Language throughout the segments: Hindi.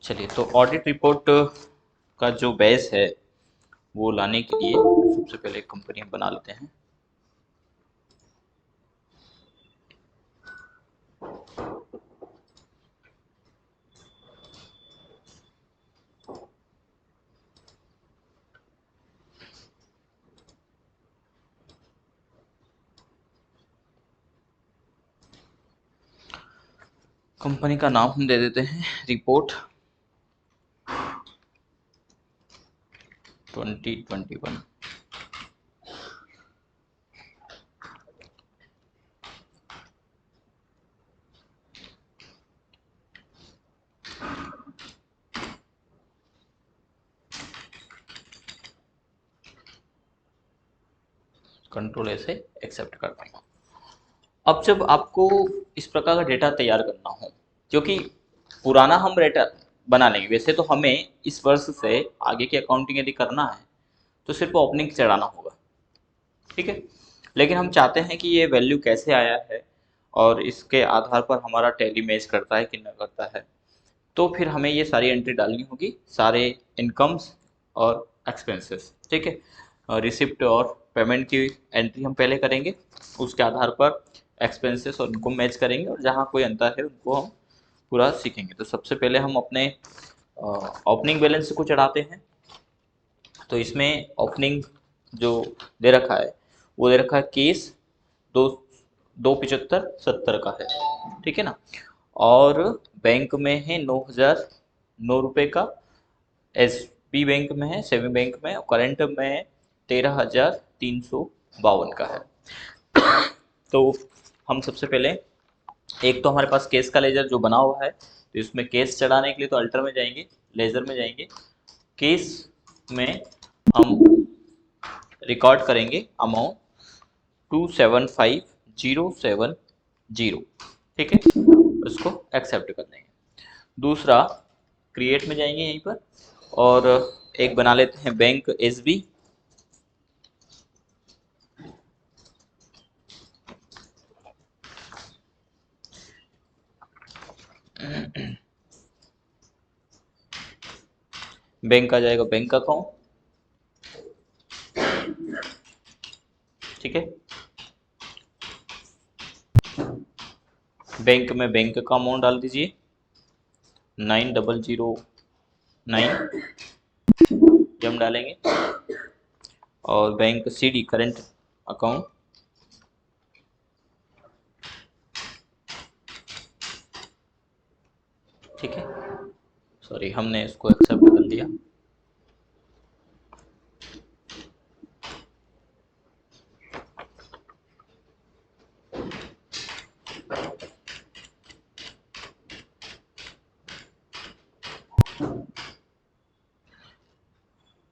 चलिए, तो ऑडिट रिपोर्ट का जो बेस है वो लाने के लिए सबसे पहले एक कंपनी हम बना लेते हैं। कंपनी का नाम हम दे देते हैं रिपोर्ट 2021। कंट्रोल ऐसे एक्सेप्ट कर देंगे। अब जब आपको इस प्रकार का डेटा तैयार करना हो, क्योंकि पुराना हम डेटा बना लेंगे, वैसे तो हमें इस वर्ष से आगे की अकाउंटिंग यदि करना है तो सिर्फ ओपनिंग चढ़ाना होगा, ठीक है। लेकिन हम चाहते हैं कि ये वैल्यू कैसे आया है और इसके आधार पर हमारा टैली मैच करता है कि न करता है। तो फिर हमें ये सारी एंट्री डालनी होगी, सारे इनकम्स और एक्सपेंसेस, ठीक है। रिसिप्ट और पेमेंट की एंट्री हम पहले करेंगे, उसके आधार पर एक्सपेंसेस और इनको मैच करेंगे और जहाँ कोई अंतर है उनको हम पूरा सीखेंगे। तो सबसे पहले हम अपने ओपनिंग बैलेंस को चढ़ाते हैं। तो इसमें ओपनिंग जो दे रखा है वो दे रखा है केस 2 2 75 70 का है, ठीक है ना। और बैंक में है 9,009 रुपये का, एस बी बैंक में है, सेविंग बैंक में, और करंट में 13,352 का है। तो हम सबसे पहले, एक तो हमारे पास केस का लेजर जो बना हुआ है, तो इसमें केस चढ़ाने के लिए तो अल्टर में जाएंगे, लेजर में जाएंगे। केस में हम रिकॉर्ड करेंगे अमाउंट 275,070, ठीक है। उसको एक्सेप्ट कर देंगे। दूसरा, क्रिएट में जाएंगे यहीं पर और एक बना लेते हैं बैंक एस बी। बैंक आ जाएगा बैंक अकाउंट, ठीक है। बैंक में बैंक का अमाउंट डाल दीजिए 9,009, ये हम डालेंगे। और bank C D current account, ठीक है। सॉरी, हमने इसको एक्सेप्ट कर लिया।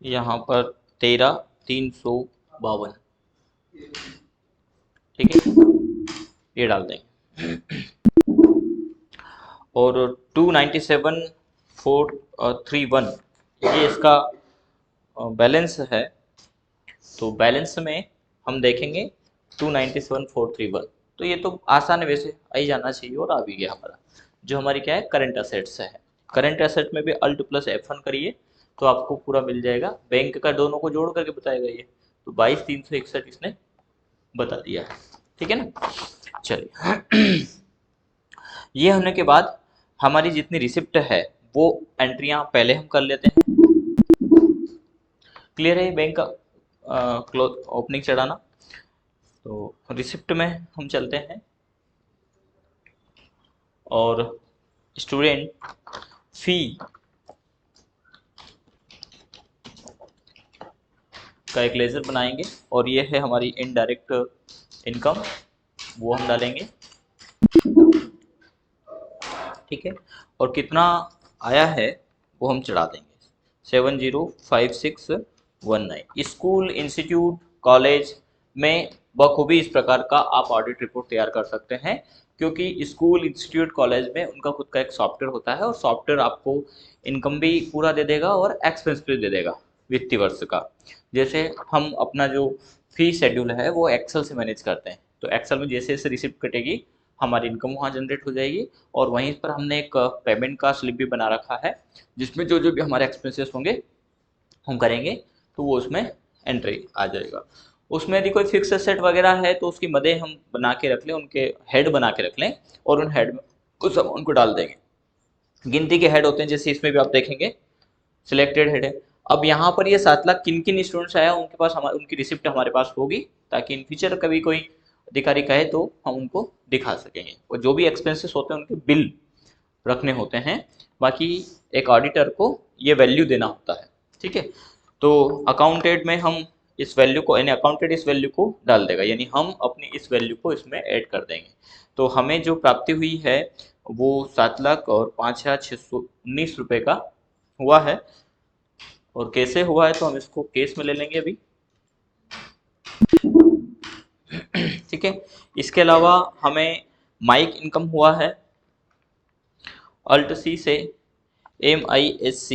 यहाँ पर 13,352, ठीक है, ये डाल देंगे। और 297,431 ये इसका बैलेंस है। तो बैलेंस में हम देखेंगे 297,431, तो ये तो आसान है, वैसे आ ही जाना चाहिए और आ भी गया हमारा। जो हमारी क्या है, करंट असेट्स है। करंट असेट में भी अल्ट प्लस F1 करिए तो आपको पूरा मिल जाएगा। बैंक का दोनों को जोड़ करके बताएगा ये, तो 22,361 इसने बता दिया है, ठीक है ना। चलिए, ये होने के बाद हमारी जितनी रिसिप्ट है वो एंट्रियां पहले हम कर लेते हैं। क्लियर है बैंक का क्लोज ओपनिंग चढ़ाना। तो रिसिप्ट में हम चलते हैं और स्टूडेंट फी का एक लेजर बनाएंगे और ये है हमारी इनडायरेक्ट इनकम, वो हम डालेंगे, ठीक है। और कितना आया है वो हम चढ़ा देंगे 705619। स्कूल, इंस्टीट्यूट, कॉलेज में बखूबी इस प्रकार का आप ऑडिट रिपोर्ट तैयार कर सकते हैं, क्योंकि स्कूल, इंस्टीट्यूट, कॉलेज में उनका खुद का एक सॉफ्टवेयर होता है और सॉफ्टवेयर आपको इनकम भी पूरा दे देगा और एक्सपेंस भी दे देगा वित्तीय वर्ष का। जैसे हम अपना जो फी शेड्यूल है वो एक्सेल से मैनेज करते हैं, तो एक्सेल में जैसे जैसे रिसिप्ट कटेगी हमारी इनकम वहाँ जनरेट हो जाएगी, और वहीं पर हमने एक पेमेंट का स्लिप भी बना रखा है जिसमें जो जो भी हमारे एक्सपेंसेस होंगे हम करेंगे तो वो उसमें एंट्री आ जाएगा। उसमें यदि कोई फिक्स एसेट वगैरह है तो उसकी मदें हम बना के रख लें, उनके हेड बना के रख लें और उन हेड में उस अमाउंट को डाल देंगे। गिनती के हेड होते हैं, जैसे इसमें भी आप देखेंगे सिलेक्टेड हेड है। अब यहाँ पर ये 7 लाख किन किन स्टूडेंट्स आया उनके पास हमारे उनकी रिसिप्ट हमारे पास होगी, ताकि इन फ्यूचर कभी कोई अधिकारी कहे तो हम उनको दिखा सकेंगे। और जो भी एक्सपेंसेस होते हैं उनके बिल रखने होते हैं। बाकी एक ऑडिटर को ये वैल्यू देना होता है, ठीक है। तो अकाउंटेड में हम इस वैल्यू को, यानी अकाउंटेड इस वैल्यू को डाल देगा, यानी हम अपनी इस वैल्यू को इसमें ऐड कर देंगे। तो हमें जो प्राप्ति हुई है वो 7,05,619 रुपये का हुआ है। और कैसे हुआ है तो हम इसको केस में ले लेंगे अभी, ठीक है। इसके अलावा हमें माइक इनकम हुआ है। अल्ट सी से MISC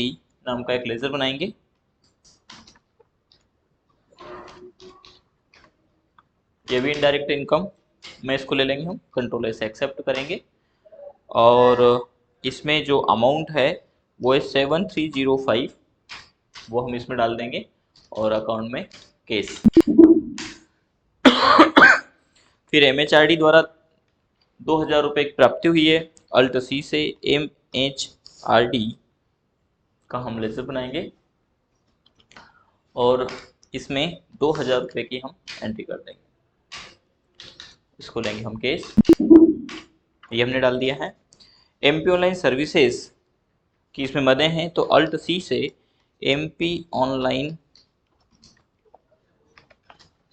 नाम का एक लेजर बनाएंगे। ये भी इनडायरेक्ट इनकम में इसको ले लेंगे हम, कंट्रोल ऐसे एक्सेप्ट करेंगे। और इसमें जो अमाउंट है वो है 7305, वो हम इसमें डाल देंगे और अकाउंट में केस। फिर MHRD द्वारा 2,000 रुपये की प्राप्ति हुई है। अल्ट सी से MHRD का हम लेजर बनाएंगे और इसमें 2,000 रुपये की हम एंट्री कर देंगे। इसको लेंगे हम केस, ये हमने डाल दिया है। MP ऑनलाइन सर्विसेज की इसमें मदें हैं, तो अल्ट सी से MP ऑनलाइन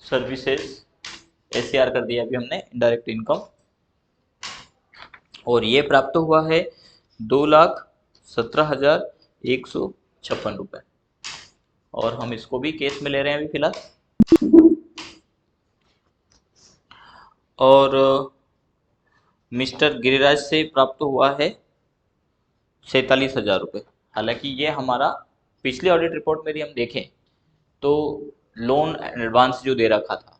सर्विसेज SCR कर दिया अभी हमने, इनडायरेक्ट इनकम। और ये प्राप्त हुआ है 2,17,156 रुपये, और हम इसको भी केस में ले रहे हैं अभी फिलहाल। और मिस्टर गिरिराज से प्राप्त हुआ है 47,000 रुपये। हालांकि ये हमारा पिछले ऑडिट रिपोर्ट में भी हम देखें तो लोन एडवांस जो दे रखा था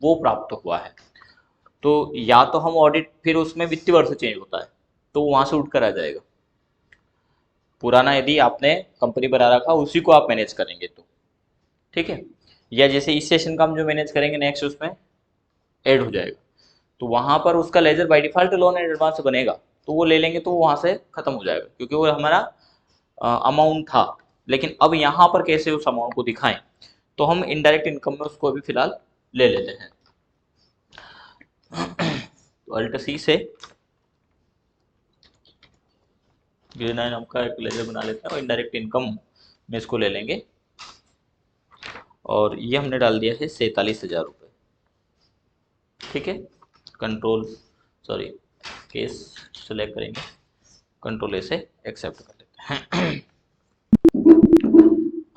वो प्राप्त हुआ है। तो या तो हम ऑडिट फिर उसमें वित्तीय वर्ष चेंज होता है तो वहां से उठकर आ जाएगा। पुराना यदि आपने कंपनी बना रखा उसी को आप मैनेज करेंगे तो ठीक है, या जैसे इस सेशन का हम जो मैनेज करेंगे नेक्स्ट उसमें ऐड हो जाएगा, तो वहां पर उसका ledger by default loan and advance बनेगा, तो वो ले लेंगे तो वहां से खत्म हो जाएगा क्योंकि वो हमारा अमाउंट था। लेकिन अब यहाँ पर कैसे उस अमाउंट को दिखाएं, तो हम इनडायरेक्ट इनकम में उसको अभी फिलहाल ले लेते हैं। तो अल्ट सी से ग्रीन नाम का एक लेजर बना लेते हैं और इनडायरेक्ट इनकम में इसको ले लेंगे। और ये हमने डाल दिया है 47,000 रुपये, ठीक है। कंट्रोल सॉरी केस सेलेक्ट करेंगे, कंट्रोल ए से एक्सेप्ट कर लेते हैं।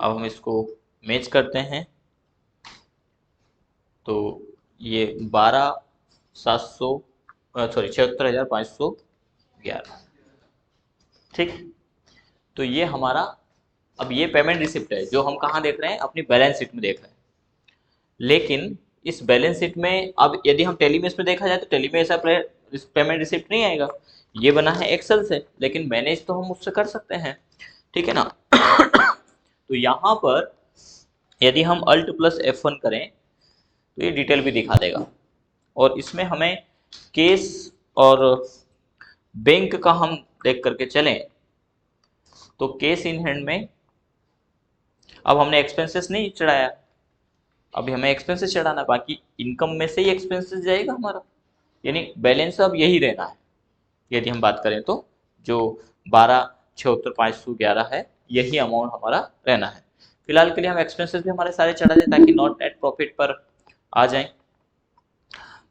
अब हम इसको मैच करते हैं, तो ये 76,511, ठीक। तो ये हमारा, अब ये पेमेंट रिसिप्ट है जो हम कहाँ देख रहे हैं, अपनी बैलेंस शीट में देख रहे हैं। लेकिन इस बैलेंस शीट में अब यदि हम टैली में इसमें देखा जाए तो टैली में ऐसा पेमेंट रिसिप्ट नहीं आएगा। ये बना है एक्सेल से, लेकिन मैनेज तो हम उससे कर सकते हैं, ठीक है ना। तो यहाँ पर यदि हम अल्ट प्लस F1 करें तो ये डिटेल भी दिखा देगा। और इसमें हमें केस और बैंक का हम देख करके चलें तो केस इन हैंड में अब हमने एक्सपेंसेस नहीं चढ़ाया, अभी हमें एक्सपेंसेस चढ़ाना, बाकी इनकम में से ही एक्सपेंसेस जाएगा हमारा, यानी बैलेंस अब यही रहना है। यदि हम बात करें तो जो 12,76,511 है यही अमाउंट हमारा रहना है। फिलहाल के लिए हम एक्सपेंसेस भी हमारे सारे चढ़ा दें ताकि नॉट नेट प्रॉफिट पर आ जाएं।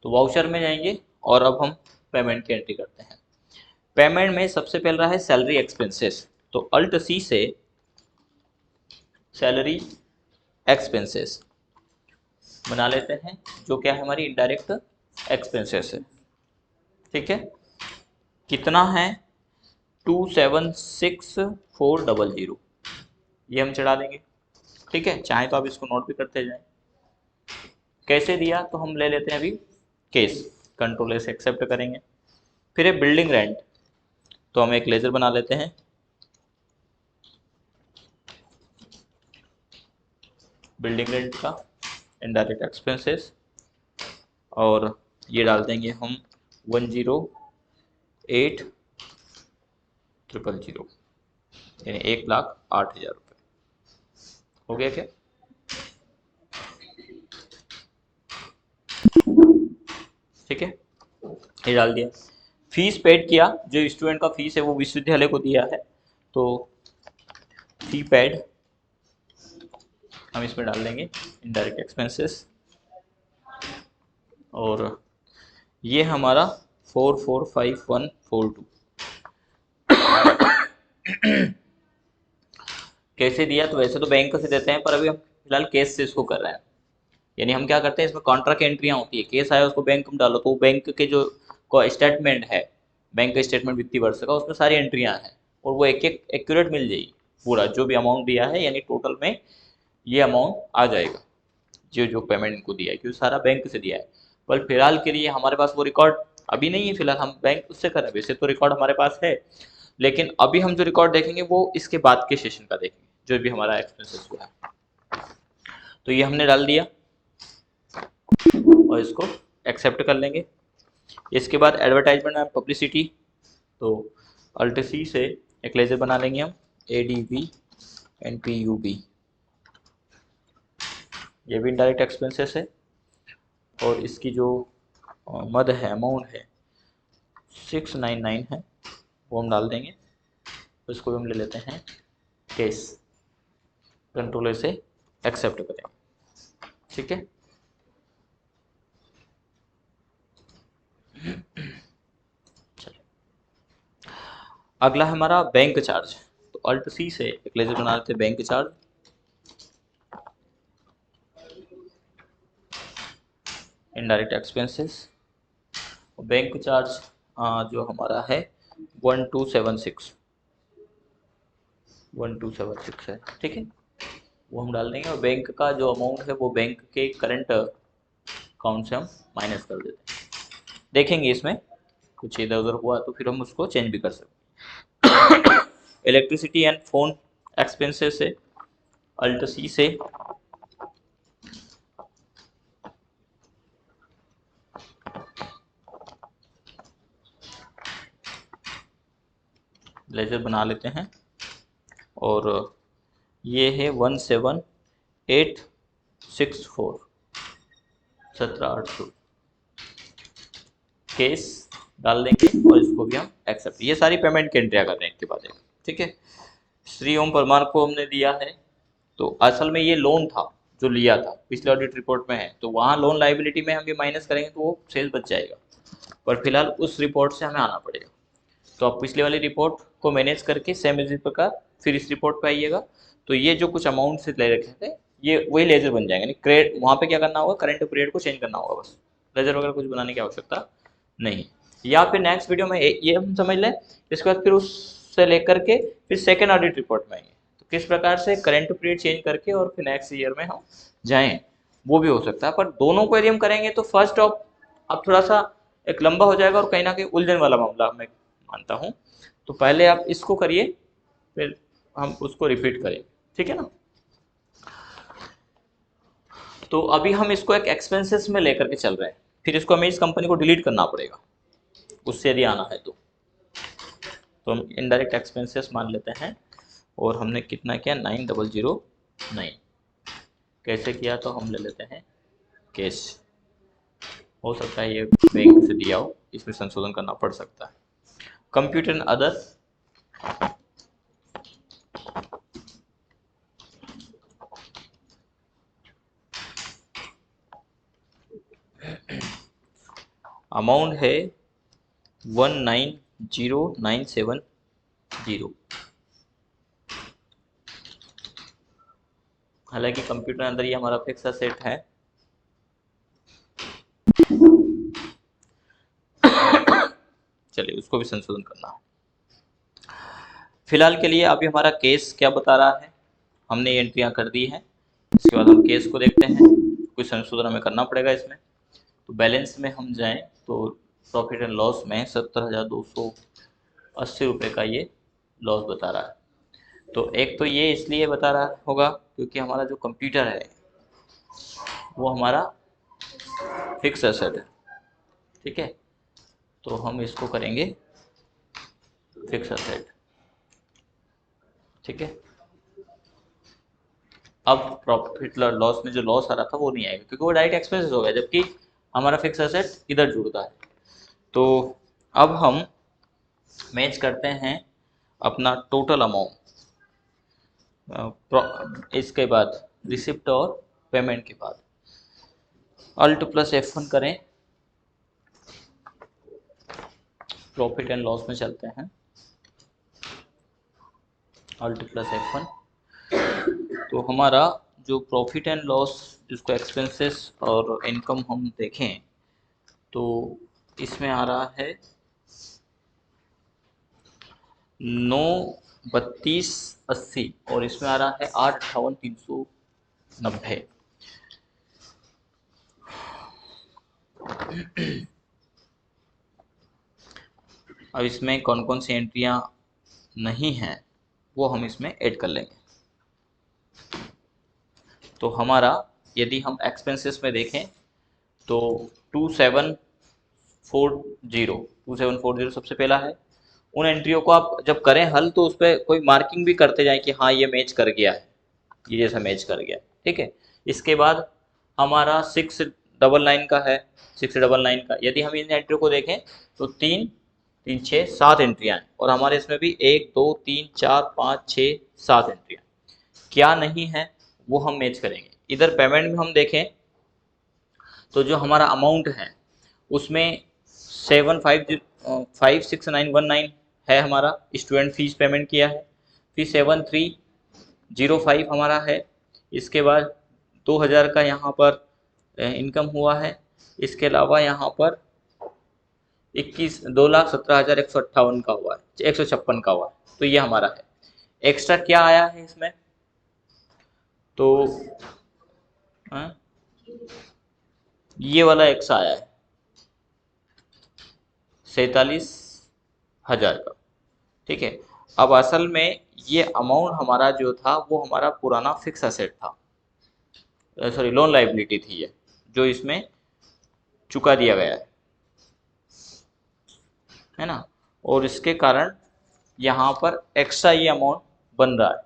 तो वाउचर में जाएंगे और अब हम पेमेंट की एंट्री करते हैं। पेमेंट में सबसे पहला है सैलरी एक्सपेंसेस, तो अल्ट सी से सैलरी एक्सपेंसेस बना लेते हैं, जो क्या है हमारी इनडायरेक्ट एक्सपेंसेस है, ठीक है। कितना है 276,400, ये हम चढ़ा देंगे, ठीक है। चाहे तो आप इसको नोट भी करते जाएं। कैसे दिया तो हम ले लेते हैं अभी केस, कंट्रोल से एक्सेप्ट करेंगे फिर है बिल्डिंग रेंट, तो हम एक लेजर बना लेते हैं। बिल्डिंग रेंट का इनडायरेक्ट एक्सपेंसेस, और ये डाल देंगे हम 108,000, यानी 1,08,000 रुपये। हो गया क्या? ठीक है, ये डाल दिया। फीस पेड किया, जो स्टूडेंट का फीस है वो विश्वविद्यालय को दिया है, तो फी पेड हम इसमें डाल देंगे इनडायरेक्ट एक्सपेंसेस, और ये हमारा 445142 कैसे दिया? तो वैसे तो बैंक से देते हैं, पर अभी हम फिलहाल केस से इसको कर रहे हैं। यानी हम क्या करते हैं, इसमें कॉन्ट्रा की एंट्रियाँ होती है, केस आया उसको बैंक में डालो, तो वो बैंक के जो को स्टेटमेंट है, बैंक का स्टेटमेंट वित्तीय वर्ष का, उसमें सारी एंट्रियाँ हैं, और वो एक एक एक्यूरेट मिल जाएगी, पूरा जो भी अमाउंट दिया है, यानी टोटल में ये अमाउंट आ जाएगा, जो जो पेमेंट इनको दिया है, क्योंकि सारा बैंक से दिया है। पर फिलहाल के लिए हमारे पास वो रिकॉर्ड अभी नहीं है, फिलहाल हम बैंक उससे कर रहे हैं। वैसे तो रिकॉर्ड हमारे पास है, लेकिन अभी हम जो रिकॉर्ड देखेंगे वो इसके बाद के सेशन का देखेंगे, जो भी हमारा एक्सपेंसेस हुआ है। तो ये हमने डाल दिया और इसको एक्सेप्ट कर लेंगे। इसके बाद एडवर्टाइजमेंट एंड पब्लिसिटी, तो अल्ट सी से एक लेजर बना लेंगे हम, ADV NPUB, ये भी इनडायरेक्ट एक्सपेंसेस है, और इसकी जो मद है, अमाउंट है 699 है, वो हम डाल देंगे। उसको भी हम ले लेते हैं केस, कंट्रोलर से एक्सेप्ट करेंगे। ठीक है, चलिए अगला हमारा बैंक चार्ज, तो अल्ट सी से एक लेजर बना लेते हैं bank charge, indirect expenses, bank charge जो हमारा है 1276 है। ठीक है, वो हम डाल देंगे, और बैंक का जो अमाउंट है वो बैंक के करंट अकाउंट से हम माइनस कर देते हैं। देखेंगे इसमें कुछ इधर उधर हुआ तो फिर हम उसको चेंज भी कर सकते हैं। इलेक्ट्रिसिटी एंड फोन एक्सपेंसेस से अल्ट सी से लेजर बना लेते हैं, और ये है 17864 17,800 केस डाल देंगे, और इसको भी हम एक्सेप्ट। ये सारी पेमेंट की एंट्रिया कर रहे हैं एक के बाद एक। ठीक है, श्री ओम परमार को हमने दिया है, तो असल में ये लोन था जो लिया था, पिछले ऑडिट रिपोर्ट में है, तो वहाँ लोन लाइबिलिटी में हम ये माइनस करेंगे तो वो सेल्स बच जाएगा, पर फिलहाल उस रिपोर्ट से हमें आना पड़ेगा। तो आप पिछले वाली रिपोर्ट को मैनेज करके सेम इसी प्रकार फिर इस रिपोर्ट पे आइएगा, तो ये जो कुछ अमाउंट से ले रखे थे ये वही लेजर बन जाएंगे। क्रेडिट वहाँ पे क्या करना होगा, करंट पीरियड को चेंज करना होगा, बस लेजर वगैरह कुछ बनाने की आवश्यकता नहीं। या फिर नेक्स्ट वीडियो में ये हम समझ लें, इसके बाद फिर उससे लेकर के फिर सेकेंड ऑडिट रिपोर्ट में आएंगे, तो किस प्रकार से करंट पीरियड चेंज करके और फिर नेक्स्ट ईयर में हम जाएँ, वो भी हो सकता है। पर दोनों को यदि हम करेंगे तो फर्स्ट ऑफ अब थोड़ा सा एक लंबा हो जाएगा और कहीं ना कहीं उलझन वाला मामला मैं मानता हूँ। तो पहले आप इसको करिए, फिर हम उसको रिपीट करें, ठीक है ना। तो अभी हम इसको एक एक्सपेंसेस में लेकर के चल रहे हैं, फिर इसको हमें इस कंपनी को डिलीट करना पड़ेगा उससे यदि आना है तो हम इनडायरेक्ट एक्सपेंसेस मान लेते हैं, और हमने कितना किया 9009। कैसे किया, तो हम ले लेते हैं कैश, हो सकता है ये बैंक से दिया हो, इसमें संशोधन करना पड़ सकता है। कंप्यूटर एंड अदर, अमाउंट है 190970। हालांकि कंप्यूटर अंदर ये हमारा फिक्स सेट है। चलिए उसको भी संशोधन करना है। फिलहाल के लिए अभी हमारा केस क्या बता रहा है, हमने ये एंट्रियां कर दी हैं। इसके बाद हम केस को देखते हैं, कुछ संशोधन हमें करना पड़ेगा इसमें। तो बैलेंस में हम जाएं तो प्रॉफिट एंड लॉस में 70,280 रुपये का ये लॉस बता रहा है। तो एक तो ये इसलिए बता रहा होगा क्योंकि हमारा जो कंप्यूटर है वो हमारा फिक्स एसेट है, ठीक है। तो हम इसको करेंगे फिक्स एसेट, ठीक है। अब प्रॉफिट लॉस में जो लॉस आ रहा था वो नहीं आएगा क्योंकि वो डायरेक्ट एक्सपेंसेस हो गया, जबकि हमारा फिक्स एसेट इधर जुड़ता है। तो अब हम मैच करते हैं अपना टोटल अमाउंट इसके बाद रिसिप्ट और पेमेंट के बाद। अल्ट प्लस F1 करें, प्रॉफिट एंड लॉस में चलते हैं, अल्ट प्लस F1। तो हमारा जो प्रॉफिट एंड लॉस जिसको एक्सपेंसेस और इनकम हम देखें तो इसमें आ रहा है 93280 और इसमें आ रहा है 858,390। अब इसमें कौन कौन सी एंट्रियां नहीं हैं वो हम इसमें ऐड कर लेंगे। तो हमारा यदि हम एक्सपेंसेस में देखें तो 2740 सबसे पहला है। उन एंट्रियों को आप जब करें हल तो उस पर कोई मार्किंग भी करते जाएं कि हाँ ये मैच कर गया है, ये जैसा मैच कर गया, ठीक है। इसके बाद हमारा 699 का है, 699 का यदि हम इन एंट्रियों को देखें तो 3 3 6 7 एंट्रियाँ हैं और हमारे इसमें भी 1 2 3 4 5 6 7 एंट्रियाँ क्या नहीं है वो हम मैच करेंगे। इधर पेमेंट में हम देखें तो जो हमारा अमाउंट है उसमें 56919 है हमारा, स्टूडेंट फीस पेमेंट किया है। फिर 7305 हमारा है। इसके बाद 2000 का यहाँ पर इनकम हुआ है। इसके अलावा यहाँ पर 2,17,158 का हुआ है, 156 का हुआ है। तो ये हमारा है। एक्स्ट्रा क्या आया है इसमें तो ये वाला एक्स्ट्रा आया है 47,000 का, ठीक है। अब असल में ये अमाउंट हमारा जो था वो हमारा पुराना फिक्स एसेट था, सॉरी लोन लाइबिलिटी थी ये, जो इसमें चुका दिया गया है ना। और इसके कारण यहाँ पर एक्स्ट्रा ये अमाउंट बन रहा है।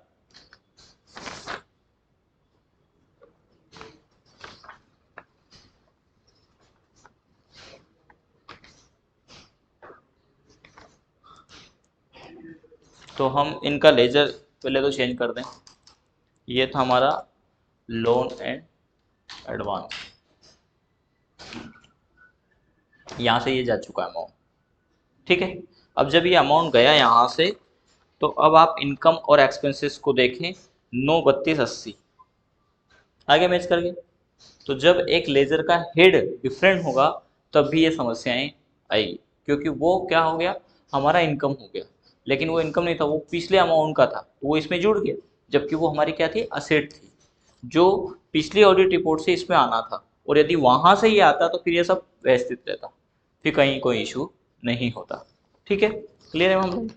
तो हम इनका लेजर पहले तो चेंज कर दें। ये था हमारा लोन एंड एडवांस, यहाँ से ये जा चुका है अमाउंट, ठीक है। अब जब ये अमाउंट गया यहाँ से तो अब आप इनकम और एक्सपेंसेस को देखें 93280 आगे मैच करके। तो जब एक लेजर का हेड डिफरेंट होगा तब भी ये समस्याएं आएगी क्योंकि वो क्या हो गया हमारा इनकम हो गया, लेकिन वो इनकम नहीं था, वो पिछले अमाउंट का था तो वो इसमें जुड़ गया, जबकि वो हमारी क्या थी असेट थी जो पिछली ऑडिट रिपोर्ट से इसमें आना था। और यदि वहां से ये आता तो फिर ये सब व्यवस्थित रहता, फिर कहीं कोई इशू नहीं होता, ठीक है। क्लियर है हम?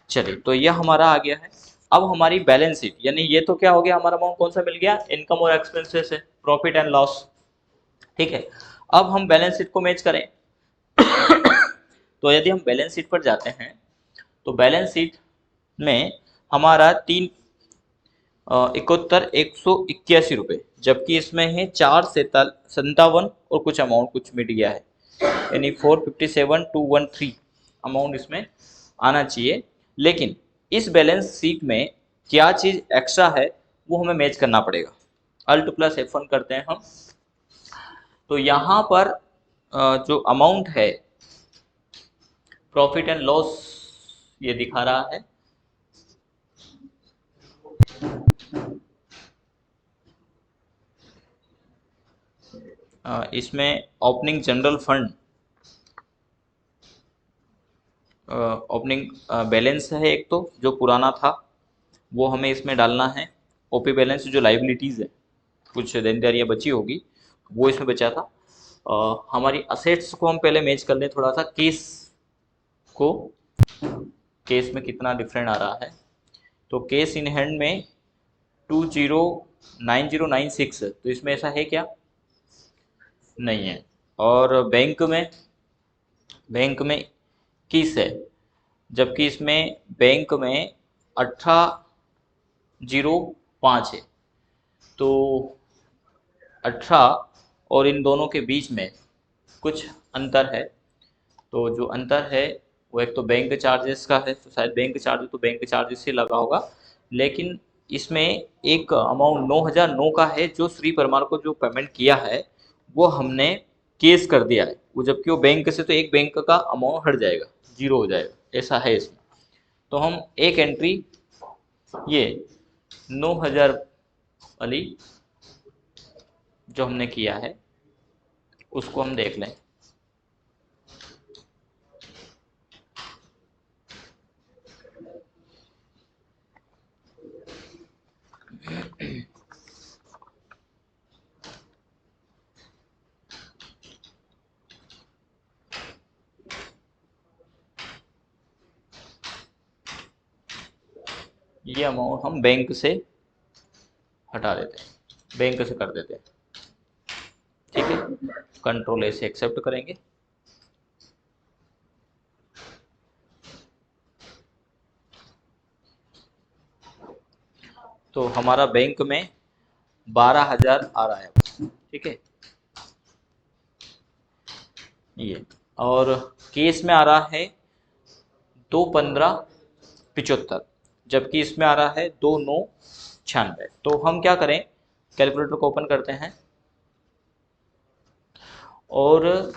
चलिए तो यह हमारा आ गया है। अब हमारी बैलेंस शीट, यानी ये तो क्या हो गया हमारा अमाउंट कौन सा मिल गया, इनकम और एक्सपेंसेस है, प्रॉफिट एंड लॉस, ठीक है। अब हम बैलेंस शीट को मैच करें तो यदि हम बैलेंस शीट पर जाते हैं तो बैलेंस शीट में हमारा 3,71,181 रुपये, जबकि इसमें है 4,57 और कुछ अमाउंट कुछ मिट गया है, यानी 457,213 अमाउंट इसमें आना चाहिए। लेकिन इस बैलेंस शीट में क्या चीज़ एक्स्ट्रा है वो हमें मैच करना पड़ेगा। अल्ट प्लस F1 करते हैं हम। तो यहाँ पर जो अमाउंट है प्रॉफिट एंड लॉस ये दिखा रहा है, इसमें opening general fund opening balance है एक तो जो पुराना था वो हमें इसमें डालना है। ओपी बैलेंस जो लाइबिलिटीज़ है कुछ देनदारियाँ बची होगी वो इसमें बचा था। हमारी असेट्स को हम पहले मैच कर लें थोड़ा सा, केस को, केस में कितना डिफरेंट आ रहा है। तो केस इन हैंड में 209096, तो इसमें ऐसा है क्या, नहीं है। और बैंक में किस है, जबकि इसमें बैंक में 1805 है। तो 18 और इन दोनों के बीच में कुछ अंतर है। तो जो अंतर है वो एक तो बैंक चार्जेस का है, तो शायद बैंक चार्ज तो बैंक चार्जेस से लगा होगा, लेकिन इसमें एक अमाउंट 9009 का है जो श्री परमार को जो पेमेंट किया है वो हमने केस कर दिया है वो, जबकि वो बैंक से तो एक बैंक का अमाउंट हट जाएगा, जीरो हो जाएगा, ऐसा है इसमें। तो हम एक एंट्री ये 9000 वाली जो हमने किया है उसको हम देख लें। ये अमाउंट हम बैंक से हटा देते हैं, बैंक से कर देते हैं, ठीक है। कंट्रोल ए से एक्सेप्ट करेंगे। तो हमारा बैंक में 12,000 आ रहा है, ठीक है ये। और केस में आ रहा है 2,1575, जबकि इसमें आ रहा है 2,996। तो हम क्या करें, कैलकुलेटर को ओपन करते हैं और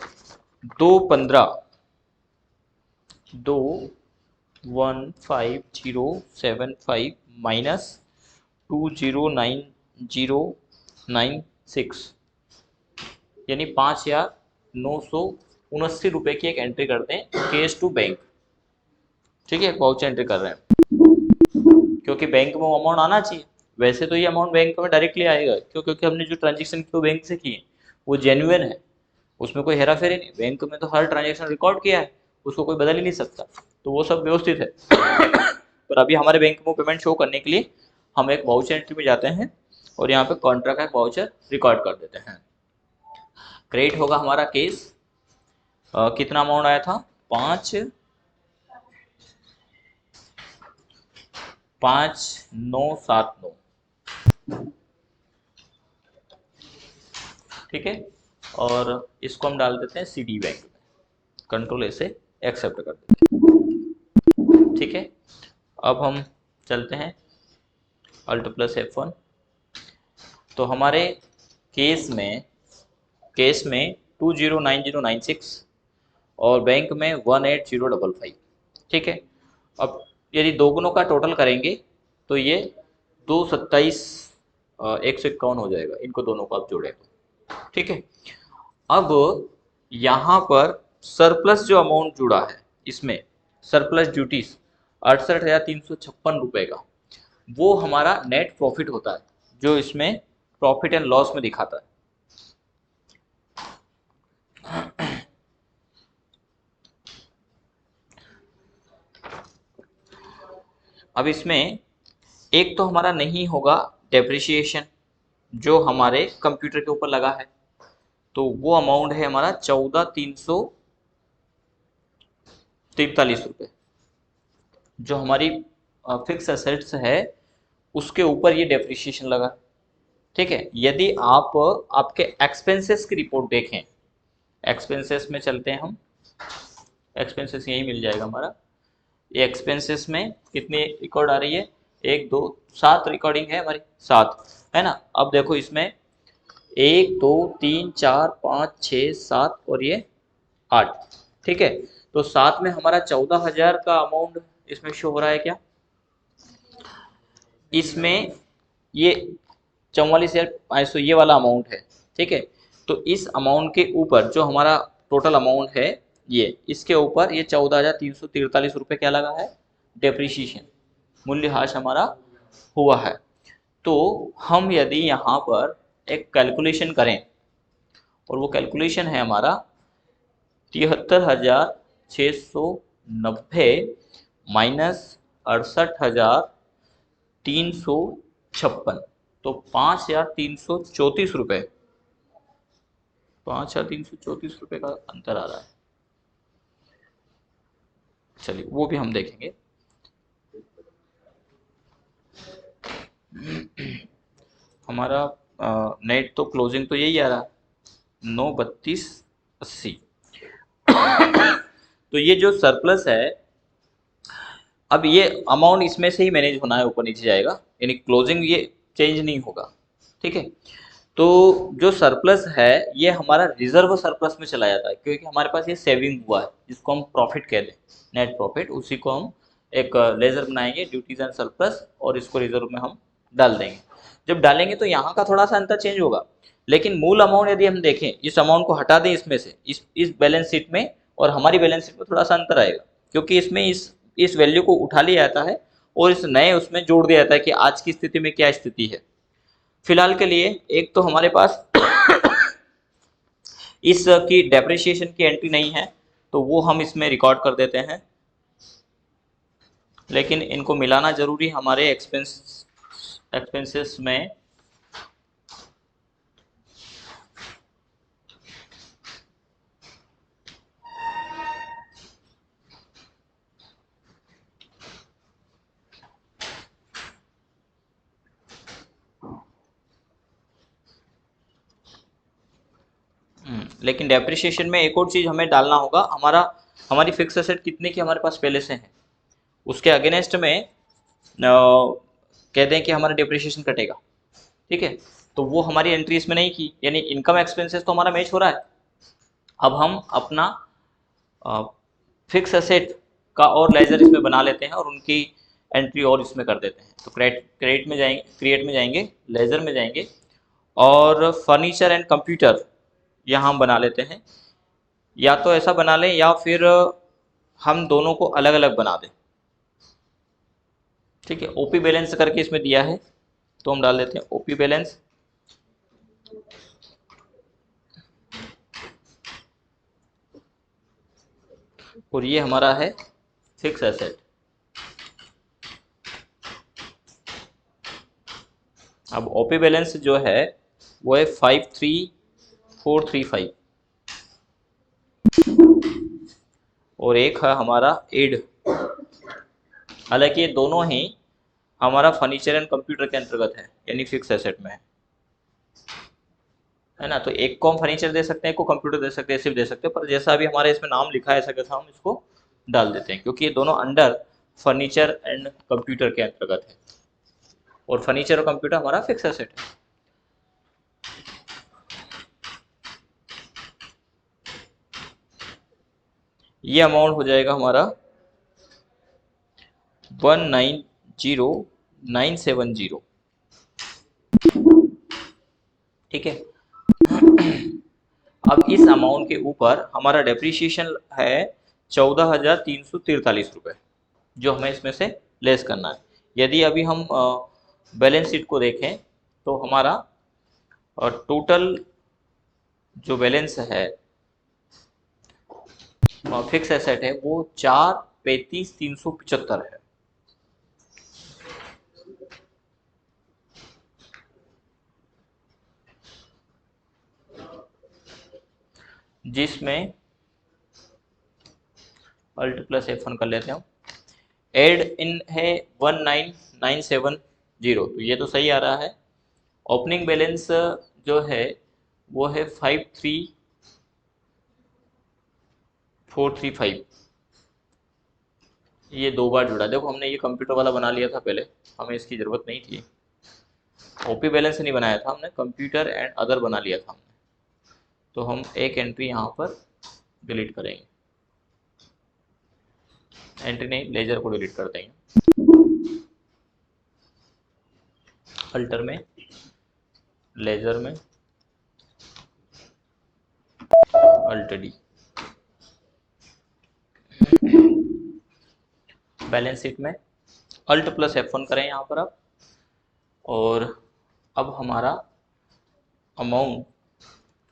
2,15,2,15075 माइनस 2,09,096 यानी 5,979 की एक एंट्री करते हैं केस टू बैंक, ठीक है। वाउचर एंट्री कर रहे हैं क्योंकि बैंक में वो अमाउंट आना चाहिए। वैसे तो ये अमाउंट बैंक में डायरेक्टली आएगा, क्यों, क्योंकि हमने जो ट्रांजेक्शन की वो बैंक से की है, वो जेन्युइन है, उसमें कोई हेरा फेरी नहीं। बैंक में तो हर ट्रांजेक्शन रिकॉर्ड किया है, उसको कोई बदल ही नहीं सकता, तो वो सब व्यवस्थित है। पर अभी हमारे बैंक में पेमेंट शो करने के लिए हम एक वाउचर एंट्री में जाते हैं और यहाँ पे कॉन्ट्रैक्ट का एक वाउचर रिकॉर्ड कर देते हैं। क्रेडिट होगा हमारा केस, कितना अमाउंट आया था, 5,979, ठीक है। और इसको हम डाल देते हैं सिटी बैंक में, कंट्रोल ए से एक्सेप्ट कर देते हैं, ठीक है। अब हम चलते हैं अल्ट प्लस F1। तो हमारे केस में 209096 और बैंक में 18055, ठीक है। अब यदि दोनों का टोटल करेंगे तो ये 227 151 हो जाएगा, इनको दोनों को आप जोड़ें तो, ठीक है। अब यहाँ पर सरप्लस जो अमाउंट जुड़ा है, इसमें सरप्लस ड्यूटीज 68,356 रुपये का, वो हमारा नेट प्रॉफिट होता है, जो इसमें प्रॉफिट एंड लॉस में दिखाता है। अब इसमें एक तो हमारा नहीं होगा डेप्रिसिएशन जो हमारे कंप्यूटर के ऊपर लगा है, तो वो अमाउंट है हमारा 14,343 रुपये, जो हमारी फिक्स एसेट्स है उसके ऊपर ये डेप्रिसिएशन लगा, ठीक है। यदि आप आपके एक्सपेंसेस की रिपोर्ट देखें, एक्सपेंसेस में चलते हैं हम, एक्सपेंसेस यही मिल जाएगा हमारा। ये एक्सपेंसेस में कितनी रिकॉर्ड आ रही है, 1 2 7 रिकॉर्डिंग है हमारी, 7 है ना। अब देखो इसमें 1 2 3 4 5 6 7 और ये 8, ठीक है। तो 7 में हमारा 14,000 का अमाउंट इसमें शो हो रहा है क्या, इसमें ये 44,500 ये वाला अमाउंट है, ठीक है। तो इस अमाउंट के ऊपर जो हमारा टोटल अमाउंट है ये, इसके ऊपर ये 14,343 रुपये क्या लगा है, डेप्रिसिएशन, मूल्यह्रास हमारा हुआ है। तो हम यदि यहाँ पर एक कैलकुलेशन करें और वो कैलकुलेशन है हमारा 73,690 माइनस 68,356, तो 5,334 रुपये, 5,334 का अंतर आ रहा है। चलिए वो भी हम देखेंगे। हमारा नेट तो क्लोजिंग तो यही आ रहा है 932.80। तो ये जो सरप्लस है, अब ये अमाउंट इसमें से ही मैनेज होना है, ऊपर नीचे जाएगा, यानी क्लोजिंग ये चेंज नहीं होगा। ठीक है, तो जो सरप्लस है ये हमारा रिजर्व सरप्लस में चला जाता है, क्योंकि हमारे पास ये सेविंग हुआ है, जिसको हम प्रॉफिट कहते हैं, नेट प्रॉफिट, उसी को हम एक लेजर बनाएंगे ड्यूटीज एंड सरप्लस, और इसको रिजर्व में हम डाल देंगे। जब डालेंगे तो यहाँ का थोड़ा सा अंतर चेंज होगा, लेकिन मूल अमाउंट यदि हम देखें, इस अमाउंट को हटा दें इसमें से, इस बैलेंस शीट में और हमारी बैलेंस शीट में थोड़ा सा अंतर आएगा, क्योंकि इसमें इस वैल्यू को उठा लिया जाता है और इस नए उसमें जोड़ दिया जाता है कि आज की स्थिति में क्या स्थिति है। फिलहाल के लिए एक तो हमारे पास इसकी डेप्रिसिएशन की एंट्री नहीं है, तो वो हम इसमें रिकॉर्ड कर देते हैं, लेकिन इनको मिलाना जरूरी हमारे एक्सपेंसेस में। लेकिन डेप्रिसिएशन में एक और चीज हमें डालना होगा, हमारी फिक्स एसेट कितने की हमारे पास पहले से है, उसके अगेंस्ट में कह दें कि हमारा डेप्रिसिएशन कटेगा। ठीक है, तो वो हमारी एंट्री इसमें नहीं की, यानी इनकम एक्सपेंसेस तो हमारा मैच हो रहा है। अब हम अपना फिक्स एसेट का और लेजर इसमें बना लेते हैं और उनकी एंट्री और इसमें कर देते हैं। तो क्रेडिट में जाएंगे, क्रिएट में जाएंगे, लेजर में जाएंगे, और फर्नीचर एंड कंप्यूटर यहाँ हम बना लेते हैं। या तो ऐसा बना लें या फिर हम दोनों को अलग अलग बना दें। ठीक है, ओपी बैलेंस करके इसमें दिया है, तो हम डाल देते हैं ओपी बैलेंस। और ये हमारा है फिक्स एसेट। अब ओपी बैलेंस जो है वो है 53,435, और एक है हमारा एड। हालांकि ये दोनों ही हमारा फर्नीचर एंड कंप्यूटर के अंतर्गत है, यानी फिक्स एसेट में है ना। तो एक को हम फर्नीचर दे सकते हैं, एक को कंप्यूटर दे सकते हैं, सिर्फ दे सकते हैं, पर जैसा अभी हमारे इसमें नाम लिखा है ऐसा कैसा हम इसको डाल देते हैं, क्योंकि ये दोनों अंडर फर्नीचर एंड कंप्यूटर के अंतर्गत है, और फर्नीचर और कंप्यूटर हमारा फिक्स एसेट है। ये अमाउंट हो जाएगा हमारा 190970। ठीक है, अब इस अमाउंट के ऊपर हमारा डेप्रीशिएशन है 14,343 रुपये, जो हमें इसमें से लेस करना है। यदि अभी हम बैलेंस शीट को देखें तो हमारा टोटल जो बैलेंस है फिक्स एसेट है वो 4,35,375 है, जिसमें अल्ट प्लस F1 कर लेते हैं हम। एड इन है 19,970, तो ये तो सही आ रहा है। ओपनिंग बैलेंस जो है वो है 53,435, ये दो बार जुड़ा। देखो हमने ये कंप्यूटर वाला बना लिया था पहले, हमें इसकी ज़रूरत नहीं थी। ओपी बैलेंस नहीं बनाया था हमने, कंप्यूटर एंड अदर बना लिया था हमने। तो हम एक एंट्री यहाँ पर डिलीट करेंगे, एंट्री नहीं, लेजर को डिलीट कर देंगे। अल्टर में, लेजर में, अल्ट डी, बैलेंस शीट में अल्ट प्लस F1 करें यहाँ पर आप, और अब हमारा अमाउंट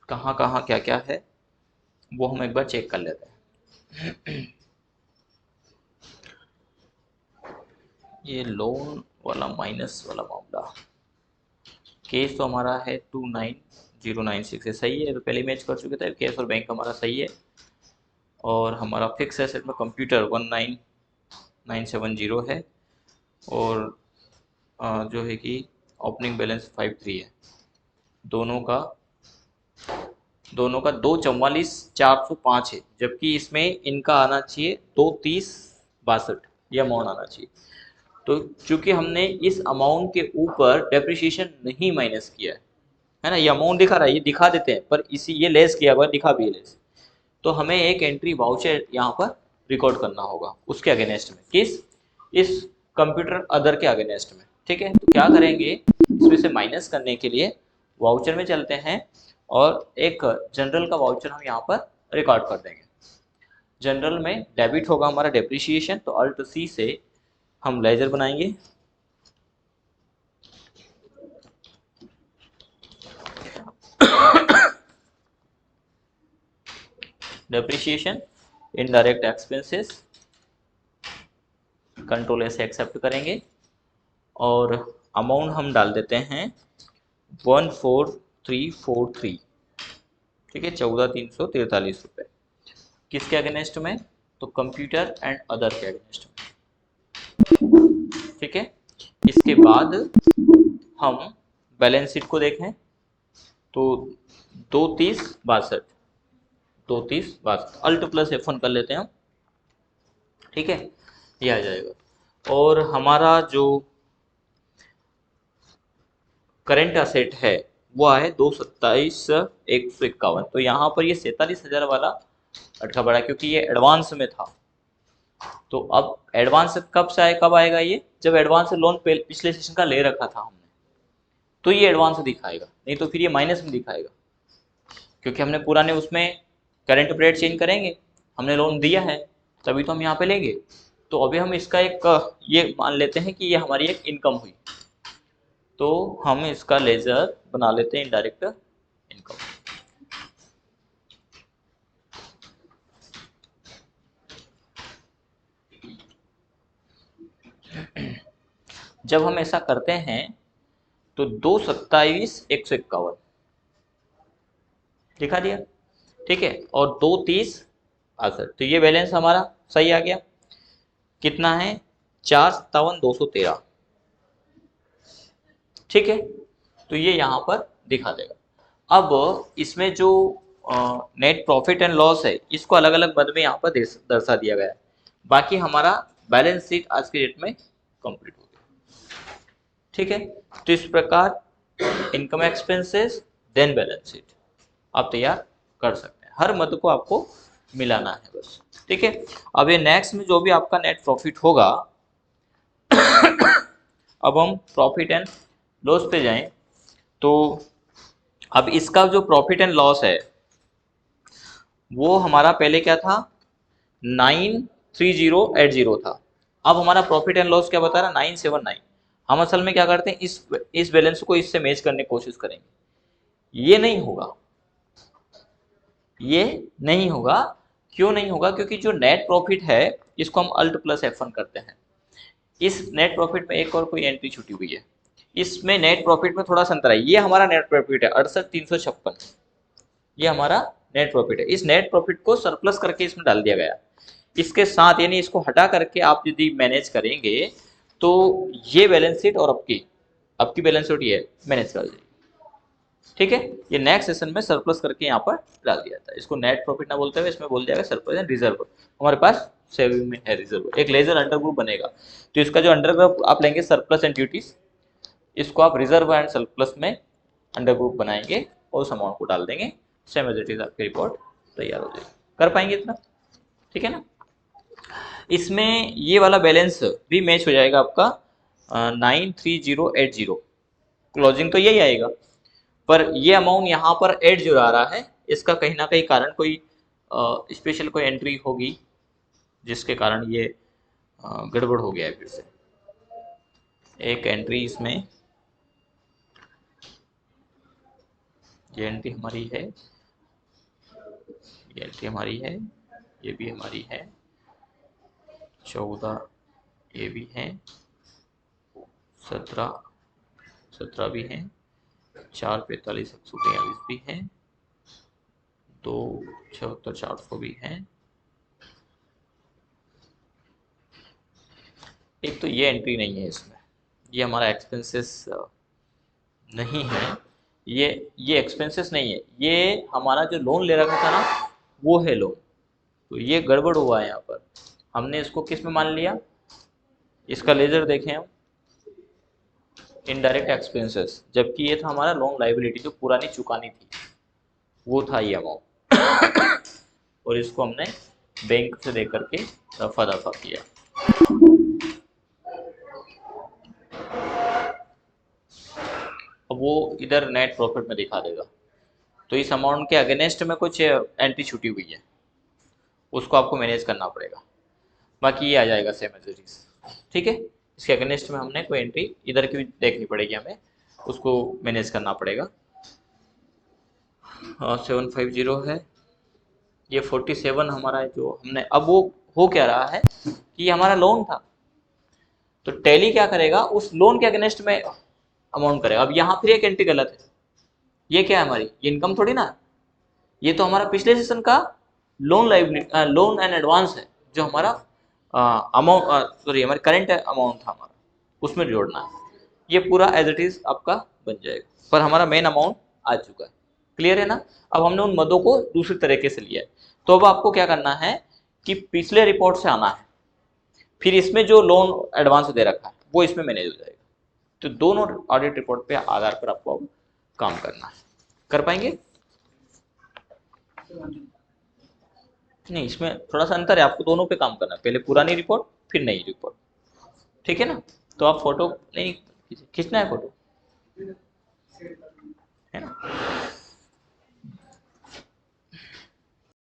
कहाँ कहाँ क्या क्या है वो हम एक बार चेक कर लेते हैं। ये लोन वाला माइनस वाला मामला, केस तो हमारा है 29096 है, सही है, तो पहले मैच कर चुके थे, केस और बैंक हमारा सही है। और हमारा फिक्स एसेट में कंप्यूटर 19970 है, और जो है कि ओपनिंग बैलेंस 53 है। दोनों का 244,405 है, जबकि इसमें इनका आना चाहिए 230,62, ये अमाउंट आना चाहिए। तो चूंकि हमने इस अमाउंट के ऊपर डेप्रिसिएशन नहीं माइनस किया है ना, ये अमाउंट दिखा रहा है, ये दिखा देते हैं, पर इसी ये लेस किया हुआ दिखा भी है लेस, तो हमें एक एंट्री वाउचर यहाँ पर रिकॉर्ड करना होगा उसके अगेंस्ट में, किस, इस कंप्यूटर अदर के अगेंस्ट में। ठीक है, तो क्या करेंगे, इसमें से माइनस करने के लिए वाउचर में चलते हैं और एक जनरल का वाउचर हम यहाँ पर रिकॉर्ड कर देंगे। जनरल में डेबिट होगा हमारा डेप्रिसिएशन, तो अल्ट सी से हम लेजर बनाएंगे। डेप्रिसिएशन, इनडायरेक्ट एक्सपेंसेस, कंट्रोल ऐसे एक्सेप्ट करेंगे और अमाउंट हम डाल देते हैं 14343। ठीक है, 14,343 रुपये। किसके अगेंस्ट में, तो कंप्यूटर एंड अदर के अगेंस्ट में। ठीक है, इसके बाद हम बैलेंस शीट को देखें तो 230,62 अल्ट प्लस F1 कर लेते हैं हम। ठीक है, ये आ जाएगा। और हमारा जो करेंट असेट है वो आए 227,151, तो यहाँ पर ये 47,000 वाला अटका पड़ा क्योंकि ये एडवांस में था। तो अब एडवांस कब से आए, कब आएगा ये, जब एडवांस लोन पिछले सेशन का ले रखा था हमने, तो ये एडवांस दिखाएगा, नहीं तो फिर ये माइनस में दिखाएगा, क्योंकि हमने पुराने उसमें करंट पीरियड चेंज करेंगे, हमने लोन दिया है तभी तो हम यहाँ पे लेंगे। तो अभी हम इसका एक ये मान लेते हैं कि ये हमारी एक इनकम हुई, तो हम इसका लेजर बना लेते हैं इनडायरेक्ट इनकम। जब हम ऐसा करते हैं तो 227,151 दिखा दिया। ठीक है, और 230,62, तो ये बैलेंस हमारा सही आ गया। कितना है, 4,57,213। ठीक है, तो ये यहाँ पर दिखा देगा। अब इसमें जो नेट प्रॉफिट एंड लॉस है इसको अलग अलग पद में यहाँ पर दर्शा दिया गया है। बाकी हमारा बैलेंस शीट आज की डेट में कंप्लीट हो गया। ठीक है, तो इस प्रकार income expenses then balance sheet आप तैयार कर सकते हैं। हर मद को आपको मिलाना है बस। ठीक है, अब ये नेक्स्ट में जो भी आपका नेट प्रॉफिट होगा, अब हम प्रॉफिट एंड लॉस पे जाएं, तो अब इसका जो प्रॉफिट एंड लॉस है वो हमारा पहले क्या था, 93080 था। अब हमारा प्रॉफिट एंड लॉस क्या बता रहा, 979। हम असल में क्या करते हैं, इस बैलेंस को इससे मैच करने की कोशिश करेंगे। ये नहीं होगा, ये नहीं होगा। क्यों नहीं होगा, क्योंकि जो नेट प्रॉफिट है इसको हम अल्ट प्लस F1 करते हैं। इस नेट प्रॉफिट में एक और कोई एंट्री छुटी हुई है, इसमें नेट प्रॉफिट में थोड़ा सा अंतर है। ये हमारा नेट प्रॉफिट है 68,356, ये हमारा नेट प्रॉफिट है। इस नेट प्रॉफिट को सरप्लस करके इसमें डाल दिया गया। इसके साथ यानी इसको हटा करके आप यदि मैनेज करेंगे तो ये बैलेंस शीट और आपकी बैलेंस शीट ये मैनेज कर जाएगी। ठीक है, ये नेक्स्ट सेशन में सरप्लस करके यहाँ पर डाल दिया था। इसको नेट प्रॉफिट ना बोलते हुए इसमें बोल दिया गया सरप्लस एंड रिजर्व। हमारे पास सेविंग में है रिजर्व, एक लेजर अंडर ग्रुप बनेगा, तो इसका जो अंडर ग्रुप आप लेंगे सरप्लस एंड ड्यूटीज, इसको आप रिजर्व एंड सरप्लस में अंडर ग्रुप बनाएंगे और उस अमाउंट को डाल देंगे। सेम एज इट इज आपकी रिपोर्ट तैयार हो जाएगी। कर पाएंगे इतना, ठीक है ना। इसमें ये वाला बैलेंस भी मैच हो जाएगा आपका 93080, क्लोजिंग तो यही आएगा, पर ये अमाउंट यहाँ पर 80 आ रहा है। इसका कहीं ना कहीं कारण कोई स्पेशल कोई एंट्री होगी जिसके कारण ये गड़बड़ हो गया है। फिर से एक एंट्री इसमें, ये एंट्री हमारी है ये एंट्री हमारी है, ये भी हमारी है, 14 ये भी है, 17 भी है, 4 45 142 भी है, 2 76 400 भी है। एक तो ये एंट्री नहीं है इसमें, ये हमारा एक्सपेंसेस नहीं है, ये एक्सपेंसेस नहीं है, ये हमारा जो लोन ले रखा था ना वो है लोन। तो ये गड़बड़ हुआ है यहाँ पर, हमने इसको किस में मान लिया, इसका लेजर देखें हम, इनडायरेक्ट एक्सपेंसेस, जबकि ये था हमारा लोन लाइबिलिटी जो पुरानी चुकानी थी, वो था ये अमाउंट। और इसको हमने बैंक से दे करके रफा दफा किया। अब वो इधर नेट प्रॉफिट में दिखा देगा। तो इस अमाउंट के अगेंस्ट में कुछ एंट्री छुटी हुई है, उसको आपको मैनेज करना पड़ेगा। बाकी ये आ जाएगा सेम एज इट इज, ठीक है। इसके अगेंस्ट में हमने कोई एंट्री इधर की भी देखनी पड़ेगी, हमें उसको मैनेज करना पड़ेगा। हाँ 750 है, ये 47 हमारा है जो हमने, अब वो हो क्या रहा है कि हमारा लोन था, तो टैली क्या करेगा उस लोन के अगेंस्ट में अमाउंट करेगा। अब यहाँ फिर एक एंट्री गलत है, ये क्या है हमारी, ये इनकम थोड़ी ना, ये तो हमारा पिछले सेशन का loan liability, loan and advance है, जो हमारा अमाउंट सॉरी हमारे करंट अमाउंट था हमारा, उसमें जोड़ना है। ये पूरा एज इट इज आपका बन जाएगा, पर हमारा मेन अमाउंट आ चुका है। क्लियर है ना। अब हमने उन मदों को दूसरी तरीके से लिया है, तो अब आपको क्या करना है कि पिछले रिपोर्ट से आना है, फिर इसमें जो लोन एडवांस दे रखा है वो इसमें मैनेज हो जाएगा। तो दोनों ऑडिट रिपोर्ट पे आधार पर आपको अब काम करना है। कर पाएंगे? नहीं, इसमें थोड़ा सा अंतर है, आपको दोनों पे काम करना है, पहले पुरानी रिपोर्ट फिर नई रिपोर्ट, ठीक है ना। तो आप फोटो नहीं खींचना है, फोटो है ना।